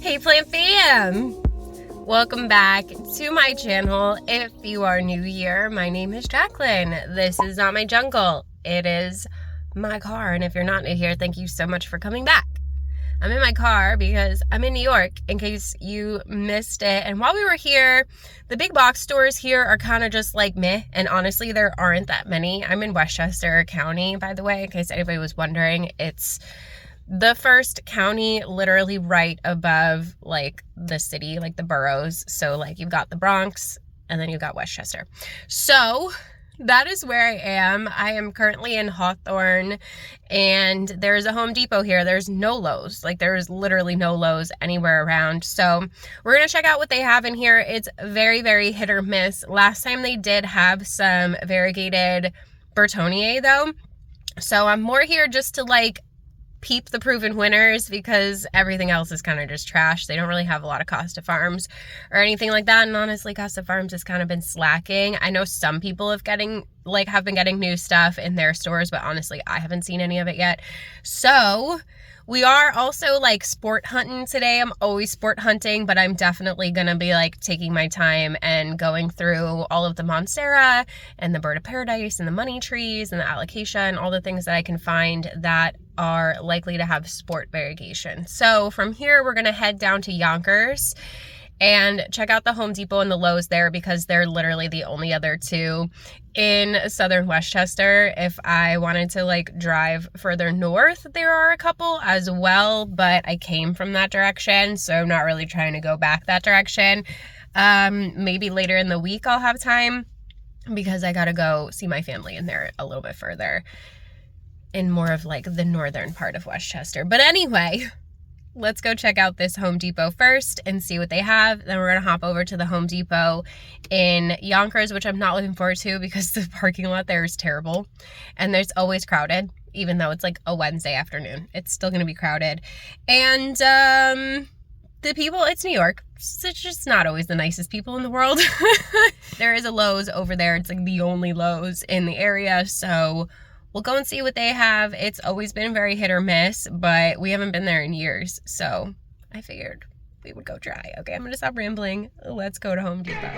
Hey Plant Fam! Welcome back to my channel. If you are new here, my name is Jaclynn. This is not my jungle. It is my car. And if you're not new here, thank you so much for coming back. I'm in my car because I'm in New York, in case you missed it. And while we were here, the big box stores here are kind of just like meh. And honestly, there aren't that many. I'm in Westchester County, by the way, in case anybody was wondering. It's the first county literally right above like the city, like the boroughs. So like you've got the Bronx and then you've got Westchester. So that is where I am. I am currently in Hawthorne and there's a Home Depot here. There's no Lowe's. Like there's literally no Lowe's anywhere around. So we're going to check out what they have in here. It's very, very hit or miss. Last time they did have some variegated Bertonier though. So I'm more here just to like peep the proven winners because everything else is kind of just trash. They don't really have a lot of Costa Farms or anything like that. And honestly, Costa Farms has kind of been slacking. I know some people have been getting new stuff in their stores, but honestly, I haven't seen any of it yet. So we are also like sport hunting today. I'm always sport hunting, but I'm definitely going to be like taking my time and going through all of the Monstera and the Bird of Paradise and the money trees and the allocation, all the things that I can find that are likely to have sport variegation. So from here, we're going to head down to Yonkers and check out the Home Depot and the Lowe's there because they're literally the only other two in southern Westchester. If I wanted to like drive further north, there are a couple as well, but I came from that direction, so I'm not really trying to go back that direction. Maybe later in the week I'll have time because I gotta go see my family in there a little bit further in more of like the northern part of Westchester. But anyway, let's go check out this Home Depot first and see what they have. Then we're going to hop over to the Home Depot in Yonkers, which I'm not looking forward to because the parking lot there is terrible. And there's always crowded, even though it's like a Wednesday afternoon. It's still going to be crowded. And the people, it's New York. It's just not always the nicest people in the world. There is a Lowe's over there. It's like the only Lowe's in the area. So we'll go and see what they have. It's always been very hit or miss, but we haven't been there in years. So I figured we would go try. Okay, I'm going to stop rambling. Let's go to Home Depot.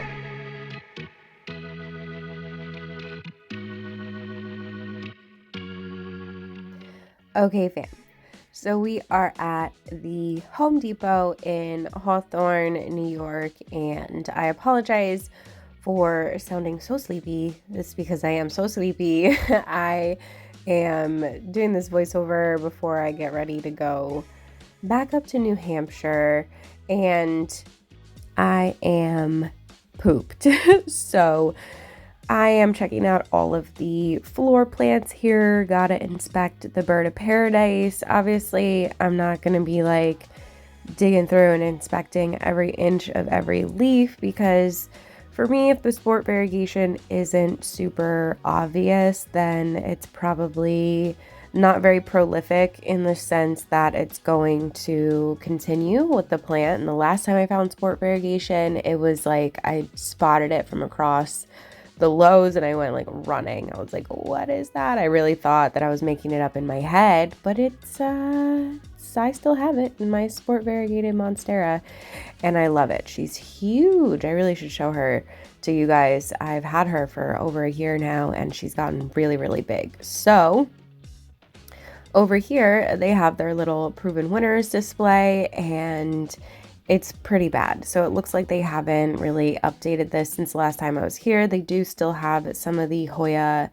Okay, fam. So we are at the Home Depot in Hawthorne, New York, and I apologize for sounding so sleepy. It's because I am so sleepy. I am doing this voiceover before I get ready to go back up to New Hampshire, and I am pooped. So I am checking out all of the floor plants here. Gotta inspect the Bird of Paradise. Obviously, I'm not gonna be like digging through and inspecting every inch of every leaf because for me, if the sport variegation isn't super obvious, then it's probably not very prolific in the sense that it's going to continue with the plant. And the last time I found sport variegation, it was like I spotted it from across the Lowe's and I went like running. I was like, what is that? I really thought that I was making it up in my head, but I still have it in my sport variegated Monstera and I love it. She's huge. I really should show her to you guys. I've had her for over a year now and she's gotten really, really big. So over here, they have their little proven winners display and it's pretty bad. So it looks like they haven't really updated this since the last time I was here. They do still have some of the Hoya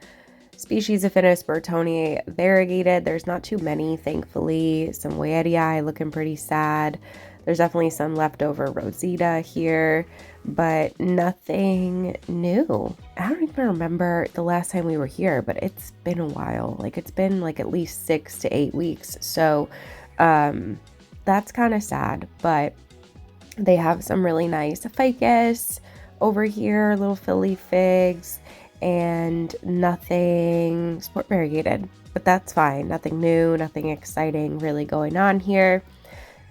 species affinis Bertonier variegated. There's not too many, thankfully. Some Weidii looking pretty sad. There's definitely some leftover Rosita here, but nothing new. I don't even remember the last time we were here, but it's been a while. Like it's been like at least 6 to 8 weeks. So that's kind of sad, but they have some really nice ficus over here, little Philly figs, and nothing sport variegated, but that's fine. Nothing new, nothing exciting really going on here.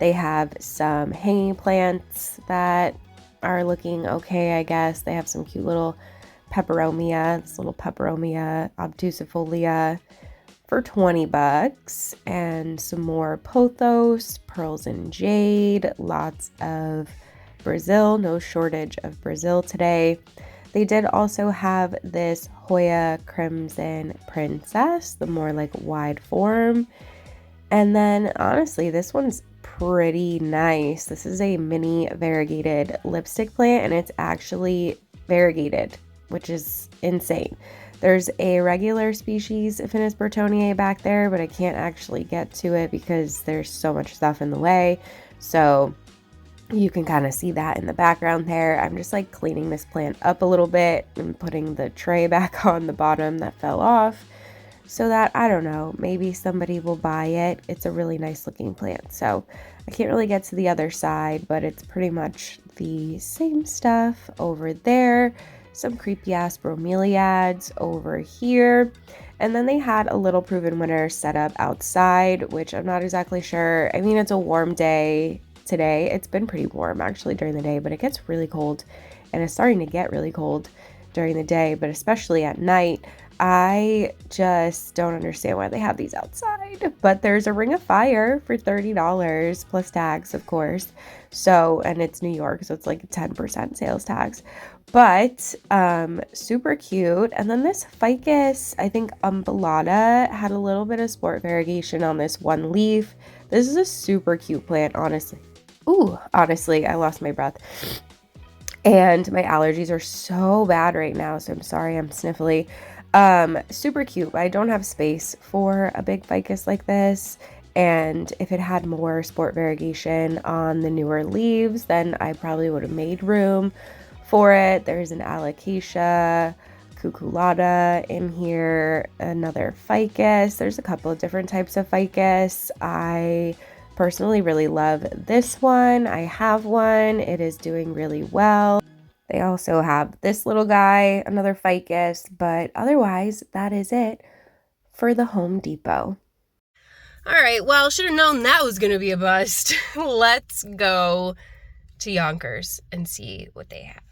They have some hanging plants that are looking okay, I guess. They have some cute little peperomia, this little peperomia obtusifolia for 20 bucks, and some more pothos, pearls and jade, lots of Brazil, no shortage of Brazil today. They did also have this Hoya Crimson Princess, the more like wide form. And then honestly, this one's pretty nice. This is a mini variegated lipstick plant, and it's actually variegated, which is insane. There's a regular species Finis Bertonier back there, but I can't actually get to it because there's so much stuff in the way. So you can kind of see that in the background there. I'm just like cleaning this plant up a little bit and putting the tray back on the bottom that fell off so that, I don't know, maybe somebody will buy it. It's a really nice looking plant. So I can't really get to the other side, but it's pretty much the same stuff over there. Some creepy ass bromeliads over here. And then they had a little proven winner set up outside, which I'm not exactly sure. I mean, it's a warm day today. It's been pretty warm actually during the day, but it gets really cold, and it's starting to get really cold during the day, but especially at night. I just don't understand why they have these outside. But there's a ring of fire for $30 plus tax, of course. So, and it's New York, so it's like 10% sales tax. But super cute. And then this ficus, I think umbellata, had a little bit of sport variegation on this one leaf. This is a super cute plant, honestly. Ooh, honestly, I lost my breath. And my allergies are so bad right now, so I'm sorry I'm sniffly. Super cute, but I don't have space for a big ficus like this. And if it had more sport variegation on the newer leaves, then I probably would have made room for it. There's an alocasia cuculata in here, another ficus. There's a couple of different types of ficus. I personally really love this one. I have one. It is doing really well. They also have this little guy, another ficus, but otherwise that is it for the Home Depot. All right, well, should have known that was going to be a bust. Let's go to Yonkers and see what they have.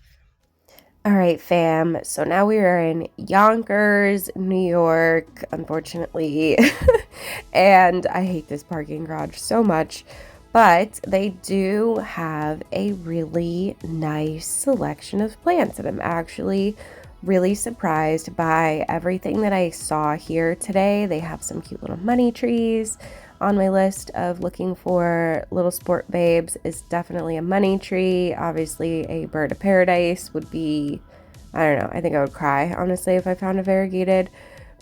All right, fam. So now we are in Yonkers, New York, unfortunately. And I hate this parking garage so much. But they do have a really nice selection of plants. And I'm actually really surprised by everything that I saw here today. They have some cute little money trees. On my list of looking for little sport babes is definitely a money tree. Obviously, a bird of paradise would be, I don't know, I think I would cry, honestly, if I found a variegated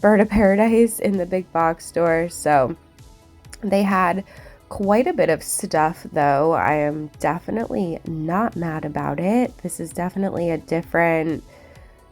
bird of paradise in the big box store. So they had quite a bit of stuff, though. I am definitely not mad about it. This is definitely a different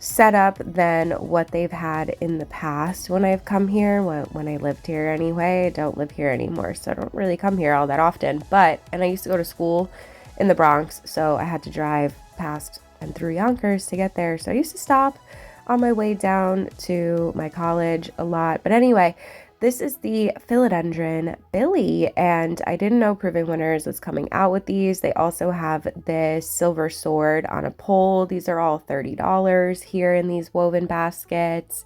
setup than what they've had in the past when I've come here, when I lived here anyway. I don't live here anymore, so I don't really come here all that often. And I used to go to school in the Bronx, so I had to drive past and through Yonkers to get there. So I used to stop on my way down to my college a lot. But anyway, this is the Philodendron Billy, and I didn't know Proven Winners was coming out with these. They also have this silver sword on a pole. These are all $30 here in these woven baskets.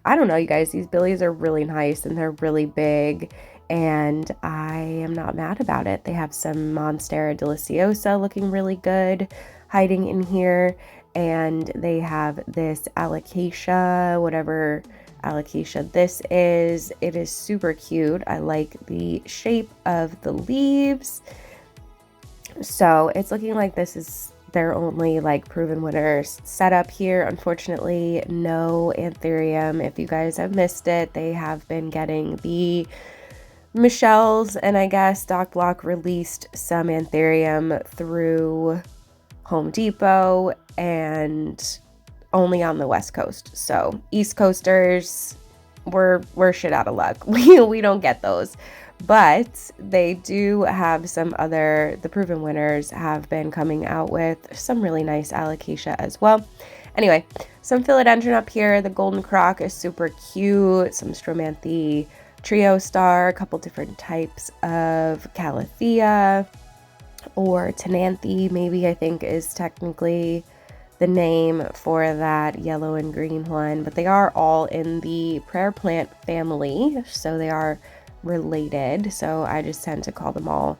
I don't know, you guys, these Billies are really nice and they're really big, and I am not mad about it. They have some Monstera Deliciosa looking really good hiding in here, and they have this alocasia, whatever alocasia this is. It is super cute. I like the shape of the leaves. So it's looking like this is their only like Proven Winners setup here. Unfortunately, no Anthurium. If you guys have missed it, they have been getting the Michelle's, and I guess Doc Block released some Anthurium through Home Depot and only on the West Coast. So East Coasters, we're shit out of luck. We don't get those. But they do have some other, the Proven Winners have been coming out with some really nice alocasia as well. Anyway, some philodendron up here. The golden croc is super cute. Some Stromanthe trio star, a couple different types of Calathea, or Tenanthe maybe, I think is technically the name for that yellow and green one, but they are all in the prayer plant family, so they are related. So I just tend to call them all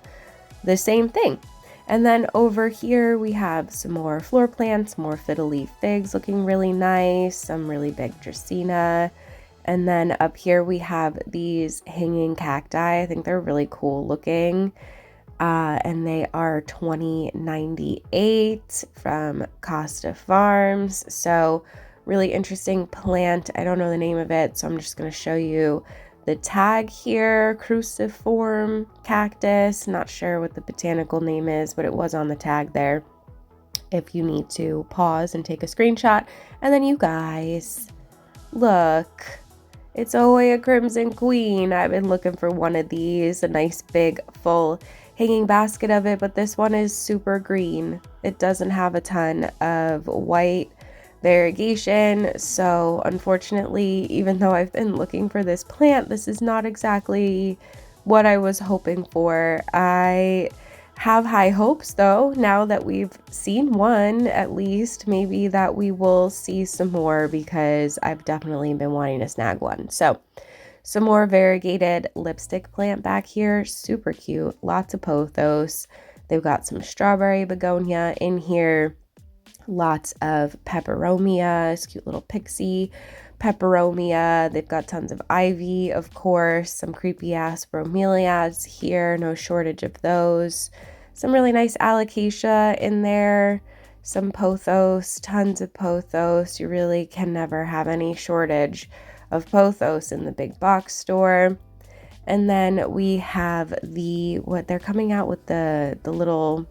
the same thing. And then over here we have some more floor plants, more fiddle leaf figs looking really nice, some really big dracaena. And then up here we have these hanging cacti. I think they're really cool looking. And they are $20.98 from Costa Farms. So really interesting plant. I don't know the name of it, so I'm just going to show you the tag here. Cruciform cactus. Not sure what the botanical name is, but it was on the tag there. If you need to pause and take a screenshot. And then you guys, look. It's always a Crimson Queen. I've been looking for one of these, a nice big full hanging basket of it, but this one is super green. It doesn't have a ton of white variegation, so unfortunately, even though I've been looking for this plant, this is not exactly what I was hoping for. I have high hopes though, now that we've seen one at least, maybe that we will see some more, because I've definitely been wanting to snag one. So some more variegated lipstick plant back here, super cute, lots of pothos. They've got some strawberry begonia in here, lots of peperomia, this cute little pixie peperomia. They've got tons of ivy, of course, some creepy ass bromeliads here, no shortage of those. Some really nice alocasia in there, some pothos, tons of pothos. You really can never have any shortage of pothos in the big box store. And then we have they're coming out with the little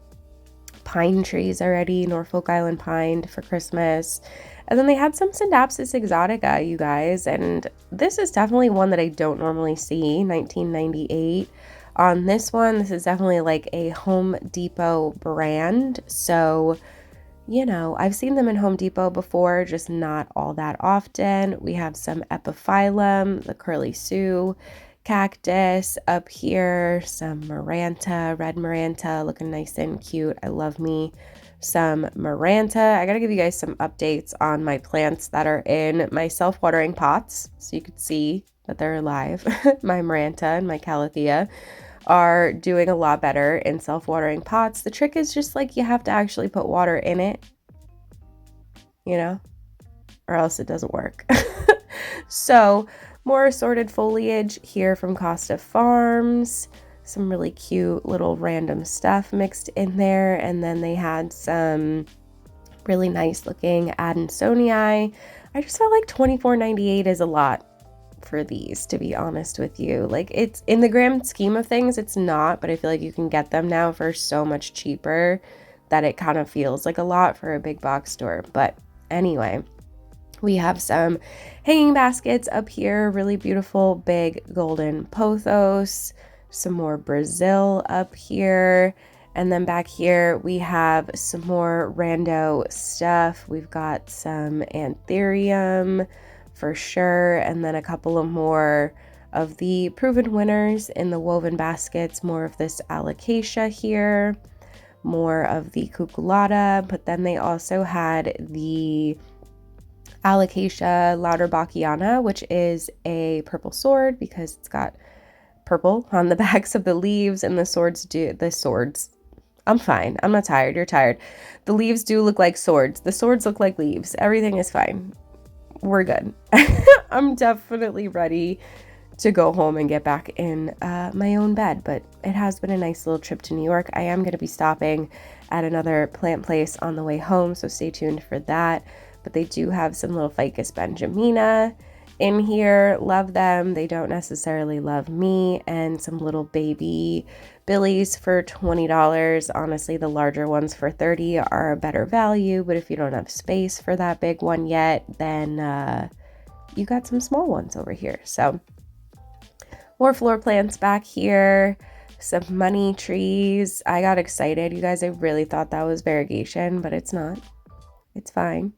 pine trees already, Norfolk Island pine for Christmas. And then they had some Scindapsus exotica, you guys, and this is definitely one that I don't normally see, $19.98. On this one, this is definitely like a Home Depot brand, so you know, I've seen them in Home Depot before, just not all that often. We have some epiphyllum, the curly Sue cactus up here, some Maranta, red Maranta, looking nice and cute. I love me some Maranta. I gotta give you guys some updates on my plants that are in my self-watering pots, so you could see that they're alive. My Maranta and my Calathea are doing a lot better in self-watering pots. The trick is just like you have to actually put water in it, you know, or else it doesn't work. So more assorted foliage here from Costa Farms, some really cute little random stuff mixed in there, and then they had some really nice looking Adansonii. I just felt like $24.98 is a lot for these, to be honest with you. Like, it's in the grand scheme of things, it's not, but I feel like you can get them now for so much cheaper that it kind of feels like a lot for a big box store. But anyway, we have some hanging baskets up here, really beautiful big golden pothos, some more Brazil up here, and then back here we have some more rando stuff. We've got some anthurium for sure, and then a couple of more of the proven winners in the woven baskets, more of this alocasia here, more of the cuculata, but then they also had the alocasia lauterbachia, which is a purple sword because it's got purple on the backs of the leaves, and the swords. I'm fine. I'm not tired. You're tired. The leaves do look like swords. The swords look like leaves. Everything is fine. We're good. I'm definitely ready to go home and get back in my own bed, but it has been a nice little trip to New York. I am going to be stopping at another plant place on the way home, so stay tuned for that. But they do have some little Ficus benjamina in here. Love them. They don't necessarily love me. And some little baby billies for $20. Honestly, the larger ones for $30 are a better value, but if you don't have space for that big one yet, then you got some small ones over here. So more floor plants back here, some money trees. I got excited, you guys. I really thought that was variegation, but it's not. It's fine.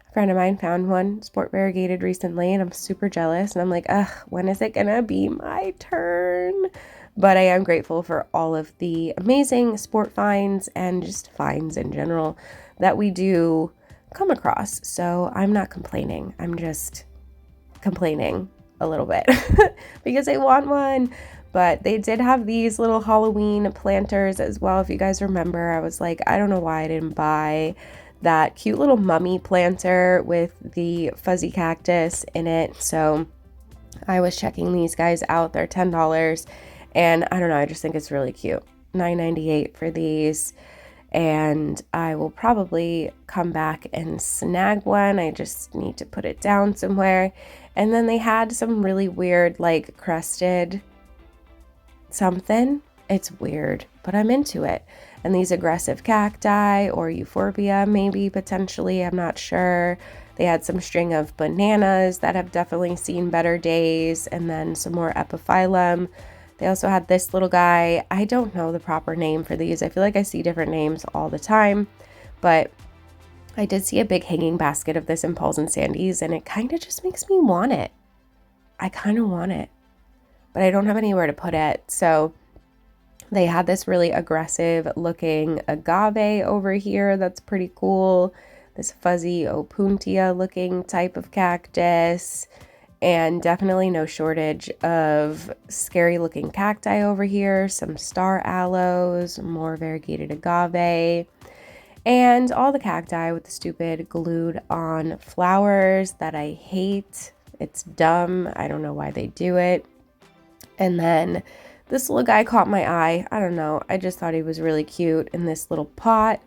A friend of mine found one sport variegated recently, and I'm super jealous, and I'm like, ugh, when is it gonna be my turn? But I am grateful for all of the amazing sport finds and just finds in general that we do come across. So I'm not complaining. I'm just complaining a little bit because I want one. But they did have these little Halloween planters as well. If you guys remember, I was like, I don't know why I didn't buy that cute little mummy planter with the fuzzy cactus in it. So I was checking these guys out. They're $10. And I don't know, I just think it's really cute. $9.98 for these. And I will probably come back and snag one. I just need to put it down somewhere. And then they had some really weird, like, crested something. It's weird, but I'm into it. And these aggressive cacti or euphorbia, maybe, potentially, I'm not sure. They had some string of bananas that have definitely seen better days, and then some more epiphyllum. They also had this little guy. I don't know the proper name for these. I feel like I see different names all the time, but I did see a big hanging basket of this in Paul's and Sandy's, and it kind of just makes me want it. I kind of want it, but I don't have anywhere to put it. So they had this really aggressive looking agave over here. That's pretty cool. This fuzzy opuntia looking type of cactus, and definitely no shortage of scary looking cacti over here. Some star aloes, more variegated agave, and all the cacti with the stupid glued on flowers that I hate. It's dumb. I don't know why they do it. And then this little guy caught my eye. I don't know. I just thought he was really cute in this little pot.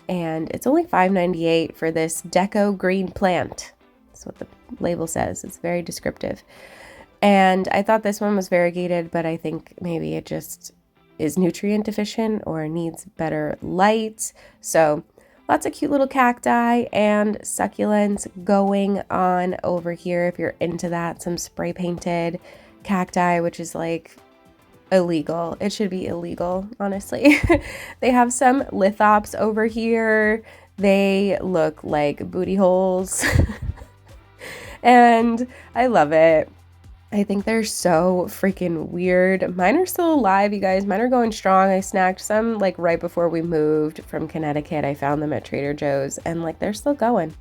And it's only $5.98 for this deco green plant. That's what the label says. It's very descriptive. And I thought this one was variegated, but I think maybe it just is nutrient deficient or needs better light. So lots of cute little cacti and succulents going on over here if you're into that. Some spray painted cacti, which is like illegal. It should be illegal, honestly. They have some lithops over here. They look like booty holes. And I love it. I think they're so freaking weird. Mine are still alive, you guys. Mine are going strong. I snagged some like right before we moved from Connecticut. I found them at Trader Joe's, and like they're still going.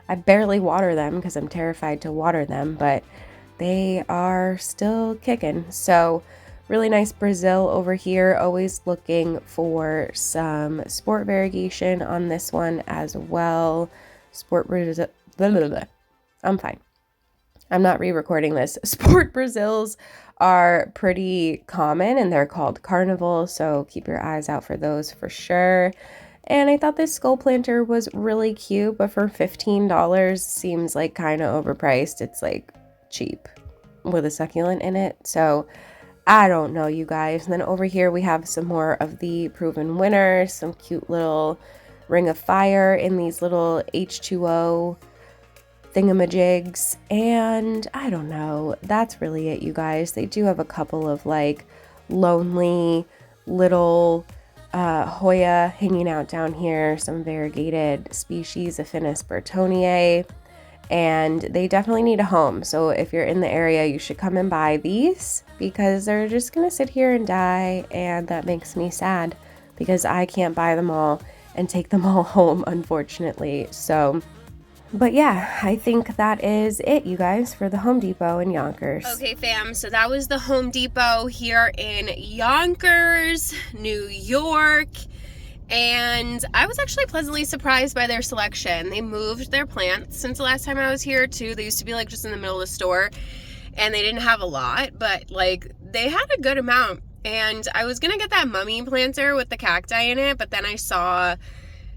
I barely water them because I'm terrified to water them, but they are still kicking. So really nice Brazil over here. Always looking for some sport variegation on this one as well. Sport Brazil. Blah, blah, blah. I'm fine. I'm not re-recording this. Sport Brazils are pretty common and they're called Carnival. So keep your eyes out for those for sure. And I thought this skull planter was really cute, but for $15 seems like kind of overpriced. It's like cheap with a succulent in it. So I don't know, you guys. And then over here we have some more of the proven winners, some cute little ring of fire in these little H2O thingamajigs. And I don't know, that's really it, you guys. They do have a couple of like lonely little Hoya hanging out down here, some variegated species of Aphanis Burtoniae. And they definitely need a home. So if you're in the area, you should come and buy these because they're just going to sit here and die. And that makes me sad because I can't buy them all and take them all home, unfortunately. So, but yeah, I think that is it, you guys, for the Home Depot in Yonkers. Okay, fam. So that was the Home Depot here in Yonkers, New York. And I was actually pleasantly surprised by their selection. They moved their plants since the last time I was here too. They used to be like just in the middle of the store and they didn't have a lot, but like they had a good amount. And I was gonna get that mummy planter with the cacti in it, but then I saw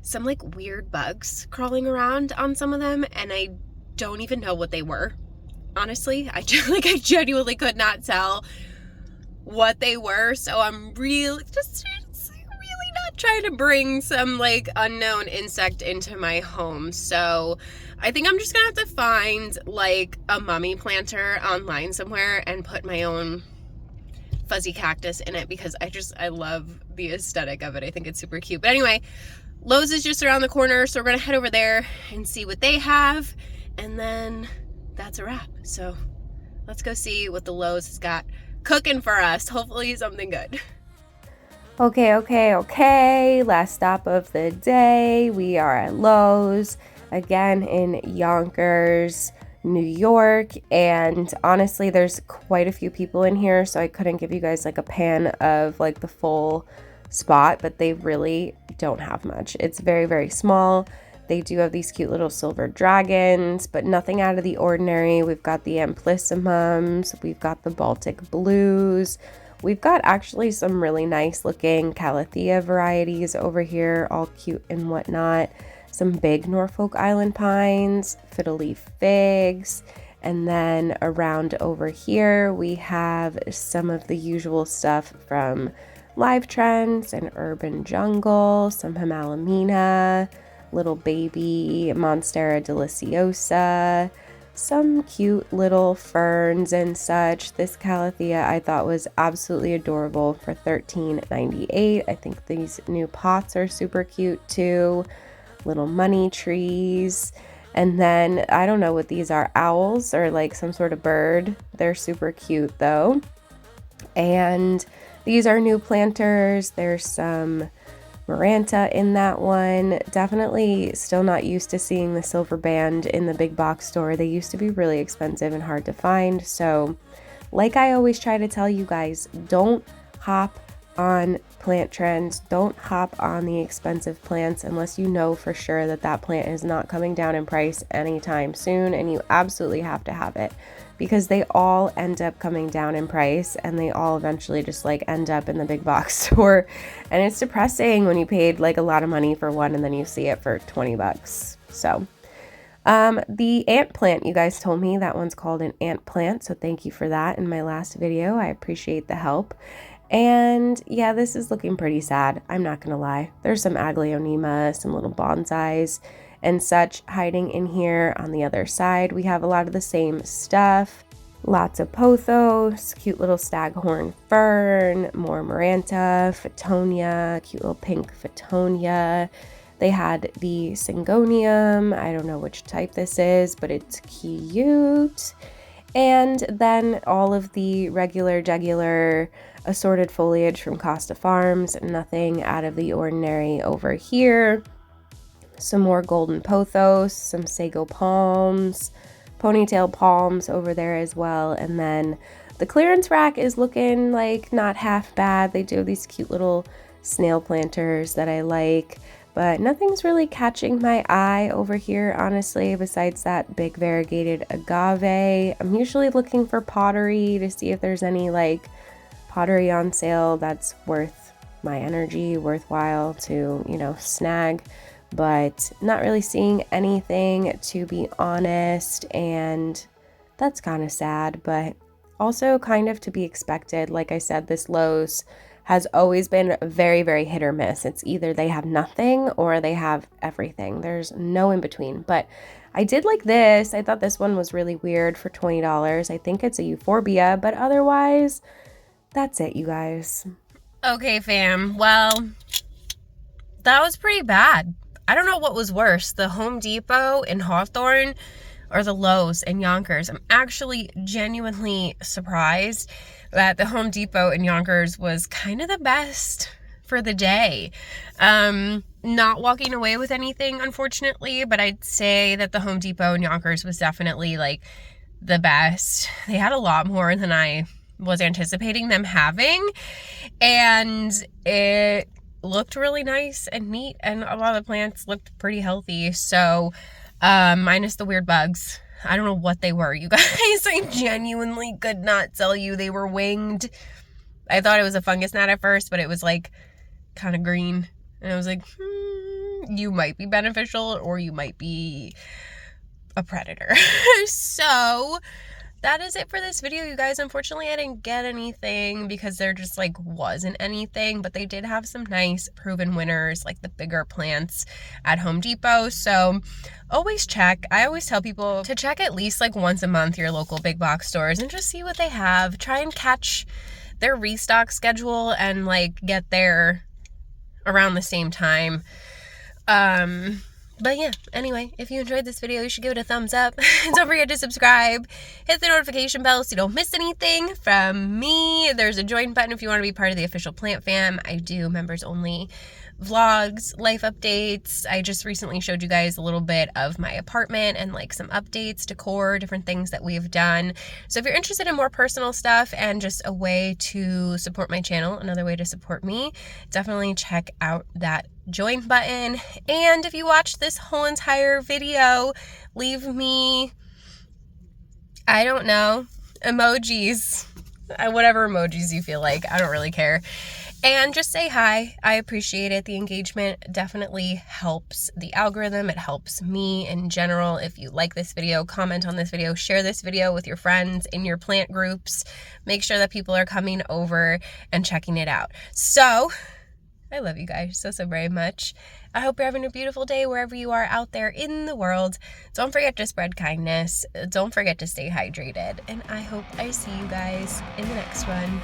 some like weird bugs crawling around on some of them and I don't even know what they were. Honestly, I genuinely could not tell what they were. So I'm really not trying to bring some like unknown insect into my home. So I think I'm just gonna have to find like a mummy planter online somewhere and put my own fuzzy cactus in it because I love the aesthetic of it. I think it's super cute. But anyway, Lowe's is just around the corner, so we're gonna head over there and see what they have, and then that's a wrap. So let's go see what the Lowe's has got cooking for us. Hopefully something good. Okay. Last stop of the day. We are at Lowe's. again in Yonkers, New York. And honestly, there's quite a few people in here, so I couldn't give you guys like a pan of like the full spot, but they really don't have much. It's very, very small. They do have these cute little silver dragons, but nothing out of the ordinary. We've got the amplyssimums, we've got the Baltic blues, we've got actually some really nice looking calathea varieties over here, all cute and whatnot. Some big Norfolk Island pines, fiddle leaf figs, and then around over here we have some of the usual stuff from Live Trends and Urban Jungle, some Himalamina, little baby Monstera deliciosa, some cute little ferns and such. This calathea I thought was absolutely adorable for $13.98. I think these new pots are super cute too. Little money trees. And then I don't know what these are, owls or like some sort of bird. They're super cute though. And these are new planters. There's some Maranta in that one. Definitely still not used to seeing the silver band in the big box store. They used to be really expensive and hard to find. So like I always try to tell you guys, don't hop on plant trends. Don't hop on the expensive plants unless you know for sure that that plant is not coming down in price anytime soon, and you absolutely have to have it, because they all end up coming down in price and they all eventually just like end up in the big box store. And it's depressing when you paid like a lot of money for one and then you see it for 20 bucks. So the ant plant, you guys told me that one's called an ant plant, so thank you for that in my last video. I appreciate the help. And yeah, this is looking pretty sad, I'm not gonna lie. There's some aglaonema, some little bonsais and such hiding in here. On the other side we have a lot of the same stuff, lots of pothos, cute little staghorn fern, more Maranta, Fittonia, cute little pink Fittonia. They had the Syngonium, I don't know which type this is, but it's cute. And then all of the regular assorted foliage from Costa Farms, nothing out of the ordinary over here. Some more golden pothos, some sago palms, ponytail palms over there as well. And then the clearance rack is looking like not half bad. They do these cute little snail planters that I like, but nothing's really catching my eye over here, honestly, besides that big variegated agave. I'm usually looking for pottery to see if there's any like pottery on sale that's worth my energy, worthwhile to, you know, snag. But not really seeing anything, to be honest, and that's kind of sad, but also kind of to be expected. Like I said, this Lowe's has always been very, very hit or miss. It's either they have nothing or they have everything. There's no in between. But I did like this. I thought this one was really weird for $20. I think it's a euphorbia, but otherwise, that's it, you guys. Okay, fam. Well, that was pretty bad. I don't know what was worse, the Home Depot in Hawthorne or the Lowe's in Yonkers. I'm actually genuinely surprised that the Home Depot in Yonkers was kind of the best for the day. Not walking away with anything, unfortunately, but I'd say that the Home Depot in Yonkers was definitely like the best. They had a lot more than I was anticipating them having, and it looked really nice and neat, and a lot of the plants looked pretty healthy. So minus the weird bugs, I don't know what they were, you guys. I genuinely could not tell you. They were winged. I thought it was a fungus gnat at first, but it was like kind of green, and I was like, you might be beneficial or you might be a predator. So that is it for this video, you guys. Unfortunately, I didn't get anything because there just like wasn't anything, but they did have some nice proven winners, like the bigger plants at Home Depot. So always check. I always tell people to check at least like once a month your local big box stores and just see what they have. Try and catch their restock schedule and like get there around the same time. But yeah, anyway, if you enjoyed this video, you should give it a thumbs up. Don't forget to subscribe. Hit the notification bell so you don't miss anything from me. There's a join button if you want to be part of the official plant fam. I do members only vlogs, life updates. I just recently showed you guys a little bit of my apartment and like some updates, decor, different things that we've done. So if you're interested in more personal stuff and just a way to support my channel, another way to support me, definitely check out that join button. And if you watched this whole entire video, leave me, I don't know, emojis, whatever emojis you feel like. I don't really care. And just say hi. I appreciate it. The engagement definitely helps the algorithm. It helps me in general. If you like this video, comment on this video, share this video with your friends in your plant groups. Make sure that people are coming over and checking it out. So I love you guys so very much. I hope you're having a beautiful day wherever you are out there in the world. Don't forget to spread kindness. Don't forget to stay hydrated. And I hope I see you guys in the next one.